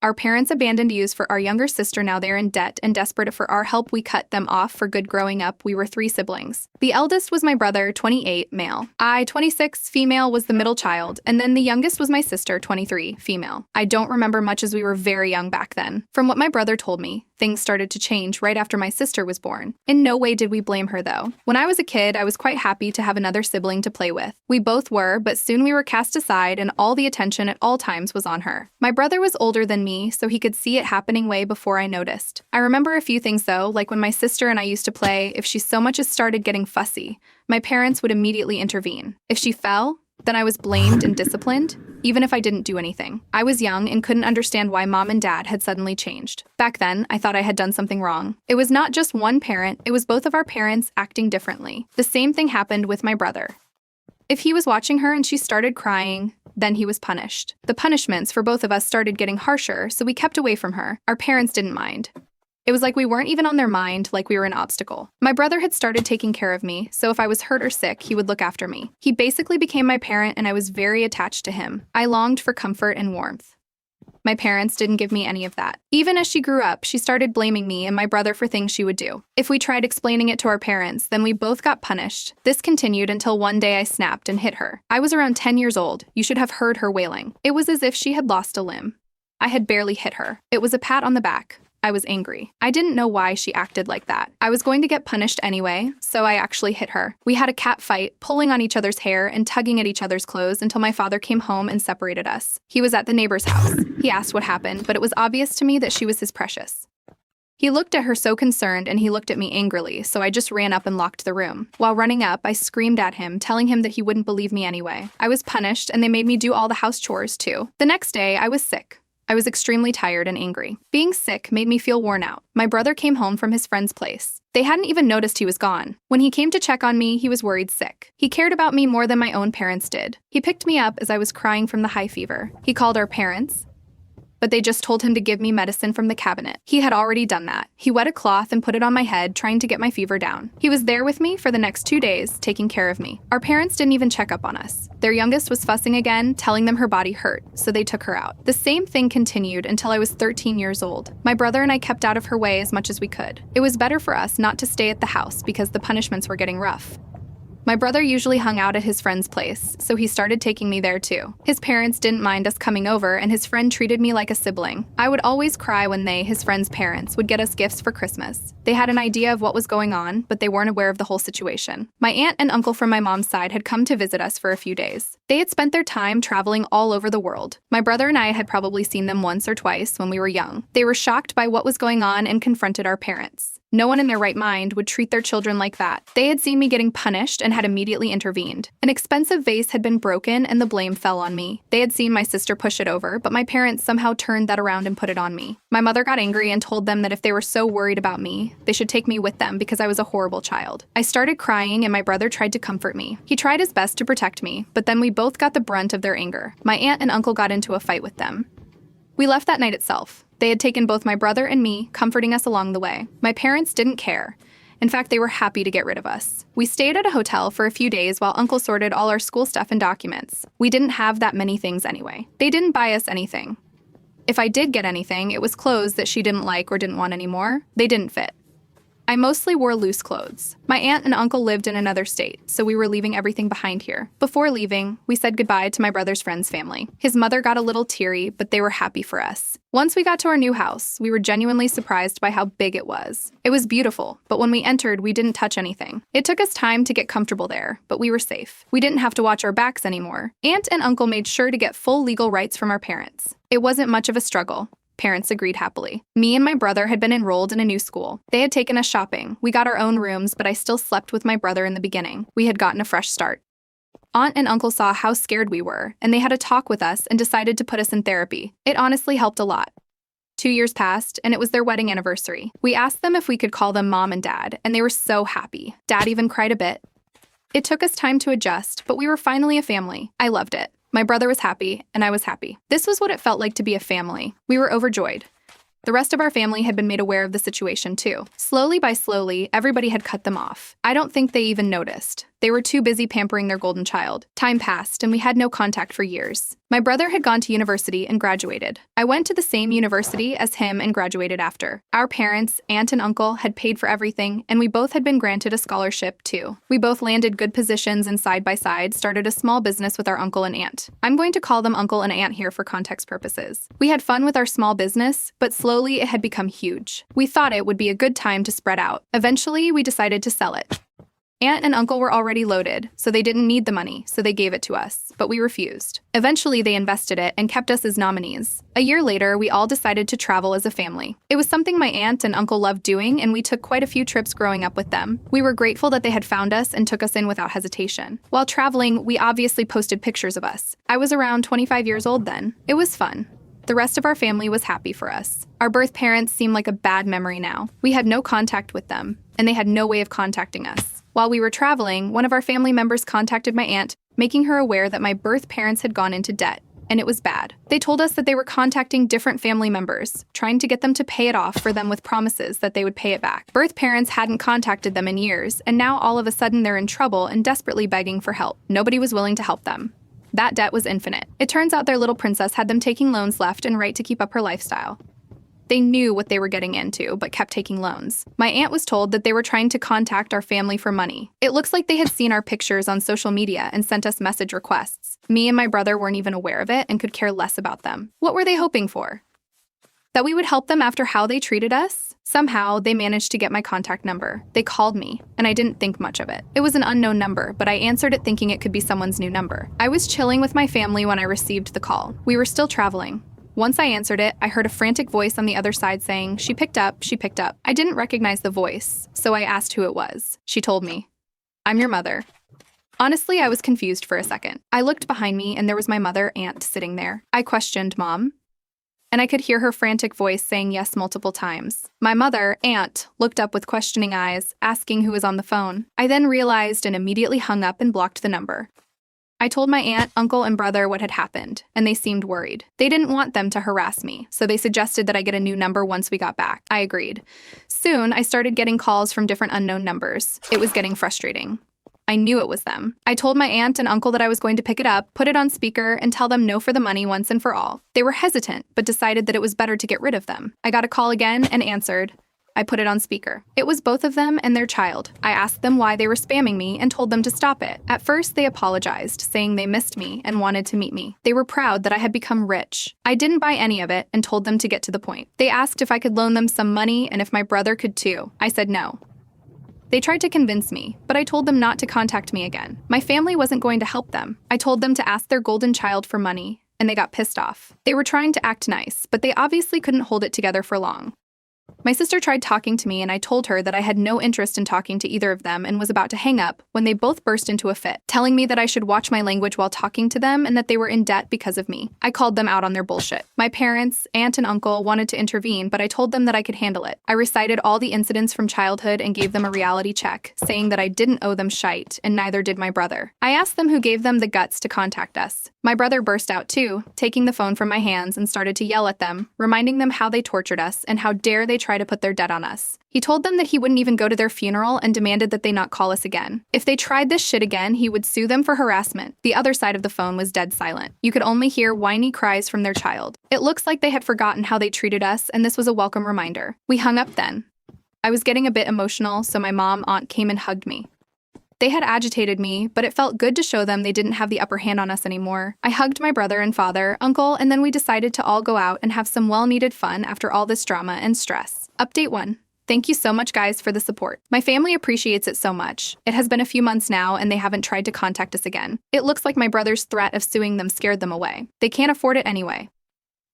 Our parents abandoned us for our younger sister. Now they're in debt, and desperate for our help, we cut them off for good. Growing up, we were 3 siblings. The eldest was my brother, 28, male. I, 26, female, was the middle child, and then the youngest was my sister, 23, female. I don't remember much as we were very young back then. From what my brother told me, things started to change right after my sister was born. In no way did we blame her, though. When I was a kid, I was quite happy to have another sibling to play with. We both were, but soon we were cast aside, and all the attention at all times was on her. My brother was older than me, so he could see it happening way before I noticed. I remember a few things, though, like when my sister and I used to play, if she so much as started getting fussy, my parents would immediately intervene. If she fell, then I was blamed and disciplined, even if I didn't do anything. I was young and couldn't understand why mom and dad had suddenly changed. Back then, I thought I had done something wrong. It was not just one parent, it was both of our parents acting differently. The same thing happened with my brother. If he was watching her and she started crying, then he was punished. The punishments for both of us started getting harsher, so we kept away from her. Our parents didn't mind. It was like we weren't even on their mind, like we were an obstacle. My brother had started taking care of me, so if I was hurt or sick, he would look after me. He basically became my parent, and I was very attached to him. I longed for comfort and warmth. My parents didn't give me any of that. Even as she grew up, she started blaming me and my brother for things she would do. If we tried explaining it to our parents, then we both got punished. This continued until one day I snapped and hit her. I was around 10 years old. You should have heard her wailing. It was as if she had lost a limb. I had barely hit her. It was a pat on the back. I was angry. I didn't know why she acted like that. I was going to get punished anyway, so I actually hit her. We had a cat fight, pulling on each other's hair and tugging at each other's clothes until my father came home and separated us. He was at the neighbor's house. He asked what happened, but it was obvious to me that she was his precious. He looked at her so concerned, and he looked at me angrily, so I just ran up and locked the room. While running up, I screamed at him, telling him that he wouldn't believe me anyway. I was punished, and they made me do all the house chores too. The next day, I was sick. I was extremely tired and angry. Being sick made me feel worn out. My brother came home from his friend's place. They hadn't even noticed he was gone. When he came to check on me, he was worried sick. He cared about me more than my own parents did. He picked me up as I was crying from the high fever. He called our parents, but they just told him to give me medicine from the cabinet. He had already done that. He wet a cloth and put it on my head, trying to get my fever down. He was there with me for the next 2 days, taking care of me. Our parents didn't even check up on us. Their youngest was fussing again, telling them her body hurt, so they took her out. The same thing continued until I was 13 years old. My brother and I kept out of her way as much as we could. It was better for us not to stay at the house because the punishments were getting rough. My brother usually hung out at his friend's place, so he started taking me there too. His parents didn't mind us coming over, and his friend treated me like a sibling. I would always cry when they, his friend's parents, would get us gifts for Christmas. They had an idea of what was going on, but they weren't aware of the whole situation. My aunt and uncle from my mom's side had come to visit us for a few days. They had spent their time traveling all over the world. My brother and I had probably seen them once or twice when we were young. They were shocked by what was going on and confronted our parents. No one in their right mind would treat their children like that. They had seen me getting punished and had immediately intervened. An expensive vase had been broken and the blame fell on me. They had seen my sister push it over, but my parents somehow turned that around and put it on me. My mother got angry and told them that if they were so worried about me, they should take me with them because I was a horrible child. I started crying and my brother tried to comfort me. He tried his best to protect me, but then we both got the brunt of their anger. My aunt and uncle got into a fight with them. We left that night itself. They had taken both my brother and me, comforting us along the way. My parents didn't care. In fact, they were happy to get rid of us. We stayed at a hotel for a few days while Uncle sorted all our school stuff and documents. We didn't have that many things anyway. They didn't buy us anything. If I did get anything, it was clothes that she didn't like or didn't want anymore. They didn't fit. I mostly wore loose clothes. My aunt and uncle lived in another state, so we were leaving everything behind here. Before leaving, we said goodbye to my brother's friend's family. His mother got a little teary, but they were happy for us. Once we got to our new house, we were genuinely surprised by how big it was. It was beautiful, but when we entered, we didn't touch anything. It took us time to get comfortable there, but we were safe. We didn't have to watch our backs anymore. Aunt and uncle made sure to get full legal rights from our parents. It wasn't much of a struggle. Parents agreed happily. Me and my brother had been enrolled in a new school. They had taken us shopping. We got our own rooms, but I still slept with my brother in the beginning. We had gotten a fresh start. Aunt and uncle saw how scared we were, and they had a talk with us and decided to put us in therapy. It honestly helped a lot. 2 years passed, and it was their wedding anniversary. We asked them if we could call them Mom and Dad, and they were so happy. Dad even cried a bit. It took us time to adjust, but we were finally a family. I loved it. My brother was happy, and I was happy. This was what it felt like to be a family. We were overjoyed. The rest of our family had been made aware of the situation too. Slowly by slowly, everybody had cut them off. I don't think they even noticed. They were too busy pampering their golden child. Time passed, and we had no contact for years. My brother had gone to university and graduated. I went to the same university as him and graduated after. Our parents, aunt and uncle, had paid for everything, and we both had been granted a scholarship, too. We both landed good positions and side by side started a small business with our uncle and aunt. I'm going to call them uncle and aunt here for context purposes. We had fun with our small business, but slowly it had become huge. We thought it would be a good time to spread out. Eventually, we decided to sell it. Aunt and uncle were already loaded, so they didn't need the money, so they gave it to us, but we refused. Eventually, they invested it and kept us as nominees. A year later, we all decided to travel as a family. It was something my aunt and uncle loved doing, and we took quite a few trips growing up with them. We were grateful that they had found us and took us in without hesitation. While traveling, we obviously posted pictures of us. I was around 25 years old then. It was fun. The rest of our family was happy for us. Our birth parents seem like a bad memory now. We had no contact with them, and they had no way of contacting us. While we were traveling, one of our family members contacted my aunt, making her aware that my birth parents had gone into debt, and it was bad. They told us that they were contacting different family members, trying to get them to pay it off for them with promises that they would pay it back. Birth parents hadn't contacted them in years, and now all of a sudden they're in trouble and desperately begging for help. Nobody was willing to help them. That debt was infinite. It turns out their little princess had them taking loans left and right to keep up her lifestyle. They knew what they were getting into, but kept taking loans. My aunt was told that they were trying to contact our family for money. It looks like they had seen our pictures on social media and sent us message requests. Me and my brother weren't even aware of it and could care less about them. What were they hoping for? That we would help them after how they treated us? Somehow, they managed to get my contact number. They called me, and I didn't think much of it. It was an unknown number, but I answered it thinking it could be someone's new number. I was chilling with my family when I received the call. We were still traveling. Once I answered it, I heard a frantic voice on the other side saying, "She picked up, she picked up." I didn't recognize the voice, so I asked who it was. She told me, "I'm your mother." Honestly, I was confused for a second. I looked behind me and there was my mother, aunt, sitting there. I questioned, "Mom?" And I could hear her frantic voice saying yes multiple times. My mother, aunt, looked up with questioning eyes, asking who was on the phone. I then realized and immediately hung up and blocked the number. I told my aunt, uncle, and brother what had happened, and they seemed worried. They didn't want them to harass me, so they suggested that I get a new number once we got back. I agreed. Soon, I started getting calls from different unknown numbers. It was getting frustrating. I knew it was them. I told my aunt and uncle that I was going to pick it up, put it on speaker, and tell them no for the money once and for all. They were hesitant, but decided that it was better to get rid of them. I got a call again and answered. I put it on speaker. It was both of them and their child. I asked them why they were spamming me and told them to stop it. At first, they apologized, saying they missed me and wanted to meet me. They were proud that I had become rich. I didn't buy any of it and told them to get to the point. They asked if I could loan them some money and if my brother could too. I said no. They tried to convince me, but I told them not to contact me again. My family wasn't going to help them. I told them to ask their golden child for money, and they got pissed off. They were trying to act nice, but they obviously couldn't hold it together for long. My sister tried talking to me and I told her that I had no interest in talking to either of them and was about to hang up when they both burst into a fit, telling me that I should watch my language while talking to them and that they were in debt because of me. I called them out on their bullshit. My parents, aunt and uncle wanted to intervene, but I told them that I could handle it. I recited all the incidents from childhood and gave them a reality check, saying that I didn't owe them shite and neither did my brother. I asked them who gave them the guts to contact us. My brother burst out too, taking the phone from my hands and started to yell at them, reminding them how they tortured us and how dare they try to put their debt on us. He told them that he wouldn't even go to their funeral and demanded that they not call us again. If they tried this shit again, he would sue them for harassment. The other side of the phone was dead silent. You could only hear whiny cries from their child. It looks like they had forgotten how they treated us, and this was a welcome reminder. We hung up then. I was getting a bit emotional, so my mom, aunt came and hugged me. They had agitated me, but it felt good to show them they didn't have the upper hand on us anymore. I hugged my brother and father, uncle, and then we decided to all go out and have some well-needed fun after all this drama and stress. Update 1. Thank you so much, guys, for the support. My family appreciates it so much. It has been a few months now, and they haven't tried to contact us again. It looks like my brother's threat of suing them scared them away. They can't afford it anyway.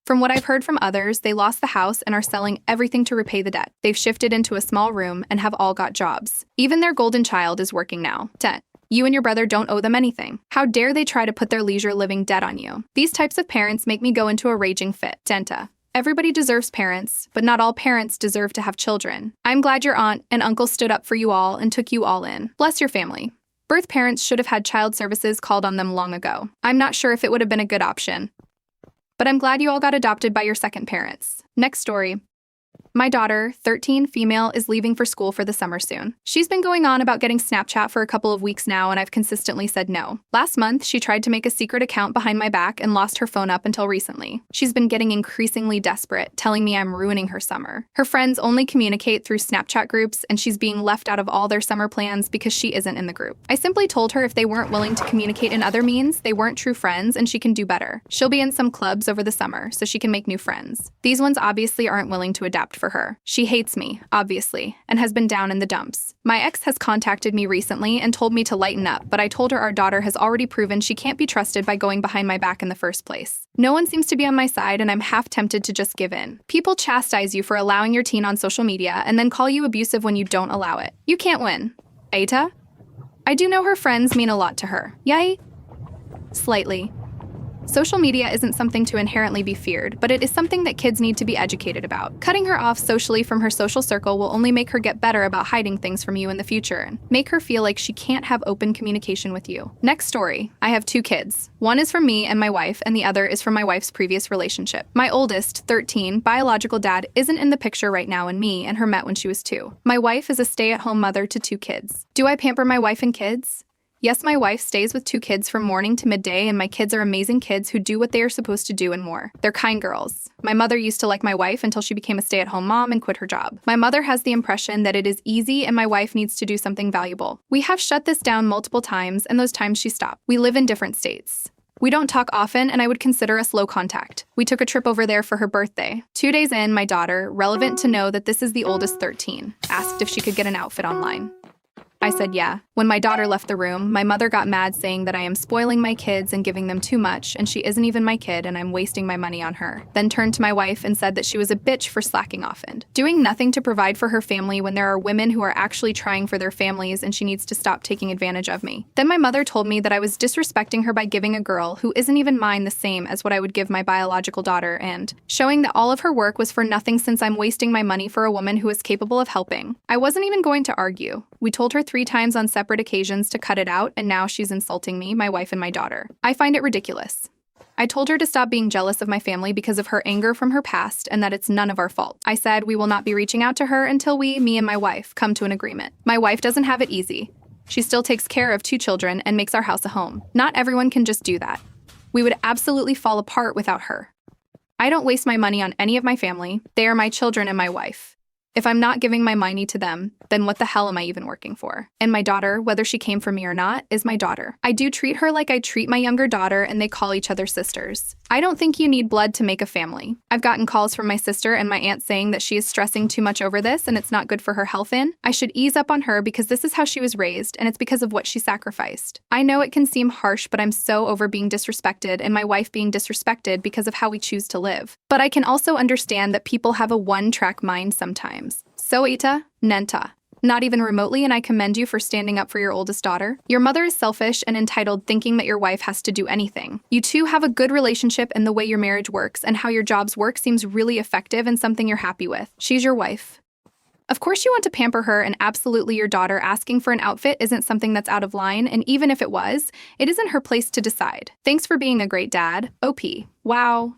From what I've heard from others, they lost the house and are selling everything to repay the debt. They've shifted into a small room and have all got jobs. Even their golden child is working now. 10. You and your brother don't owe them anything. How dare they try to put their leisure living debt on you? These types of parents make me go into a raging fit. Denta. Everybody deserves parents, but not all parents deserve to have children. I'm glad your aunt and uncle stood up for you all and took you all in. Bless your family. Birth parents should have had child services called on them long ago. I'm not sure if it would have been a good option, but I'm glad you all got adopted by your second parents. Next story. My daughter, 13, female, is leaving for school for the summer soon. She's been going on about getting Snapchat for a couple of weeks now, and I've consistently said no. Last month, she tried to make a secret account behind my back and lost her phone up until recently. She's been getting increasingly desperate, telling me I'm ruining her summer. Her friends only communicate through Snapchat groups, and she's being left out of all their summer plans because she isn't in the group. I simply told her if they weren't willing to communicate in other means, they weren't true friends, and she can do better. She'll be in some clubs over the summer, so she can make new friends. These ones obviously aren't willing to adapt for her. She hates me, obviously, and has been down in the dumps. My ex has contacted me recently and told me to lighten up, but I told her our daughter has already proven she can't be trusted by going behind my back in the first place. No one seems to be on my side, and I'm half tempted to just give in. People chastise you for allowing your teen on social media and then call you abusive when you don't allow it. You can't win. Eta? I do know her friends mean a lot to her. Yay? Slightly. Social media isn't something to inherently be feared, but it is something that kids need to be educated about. Cutting her off socially from her social circle will only make her get better about hiding things from you in the future and make her feel like she can't have open communication with you. Next story. I have 2 kids. One is from me and my wife, and the other is from my wife's previous relationship. My oldest, 13, biological dad isn't in the picture right now, and me and her met when she was 2. My wife is a stay-at-home mother to 2 kids. Do I pamper my wife and kids? Yes, my wife stays with 2 kids from morning to midday, and my kids are amazing kids who do what they are supposed to do and more. They're kind girls. My mother used to like my wife until she became a stay-at-home mom and quit her job. My mother has the impression that it is easy and my wife needs to do something valuable. We have shut this down multiple times, and those times she stopped. We live in different states. We don't talk often, and I would consider us low contact. We took a trip over there for her birthday. 2 days in, my daughter, relevant to know that this is the oldest, 13, asked if she could get an outfit online. I said yeah. When my daughter left the room, my mother got mad saying that I am spoiling my kids and giving them too much, and she isn't even my kid and I'm wasting my money on her. Then turned to my wife and said that she was a bitch for slacking off and doing nothing to provide for her family when there are women who are actually trying for their families, and she needs to stop taking advantage of me. Then my mother told me that I was disrespecting her by giving a girl who isn't even mine the same as what I would give my biological daughter, and showing that all of her work was for nothing since I'm wasting my money for a woman who is capable of helping. I wasn't even going to argue. We told her 3 times on separate occasions to cut it out, and now she's insulting me, my wife, and my daughter. I find it ridiculous. I told her to stop being jealous of my family because of her anger from her past and that it's none of our fault. I said we will not be reaching out to her until me and my wife, come to an agreement. My wife doesn't have it easy. She still takes care of 2 children and makes our house a home. Not everyone can just do that. We would absolutely fall apart without her. I don't waste my money on any of my family. They are my children and my wife. If I'm not giving my money to them, then what the hell am I even working for? And my daughter, whether she came from me or not, is my daughter. I do treat her like I treat my younger daughter, and they call each other sisters. I don't think you need blood to make a family. I've gotten calls from my sister and my aunt saying that she is stressing too much over this and it's not good for her health, and I should ease up on her because this is how she was raised and it's because of what she sacrificed. I know it can seem harsh, but I'm so over being disrespected and my wife being disrespected because of how we choose to live. But I can also understand that people have a one-track mind sometimes. So Ita, Nenta. Not even remotely, and I commend you for standing up for your oldest daughter. Your mother is selfish and entitled, thinking that your wife has to do anything. You two have a good relationship, and the way your marriage works and how your jobs work seems really effective and something you're happy with. She's your wife. Of course you want to pamper her, and absolutely your daughter asking for an outfit isn't something that's out of line, and even if it was, it isn't her place to decide. Thanks for being a great dad. OP. Wow.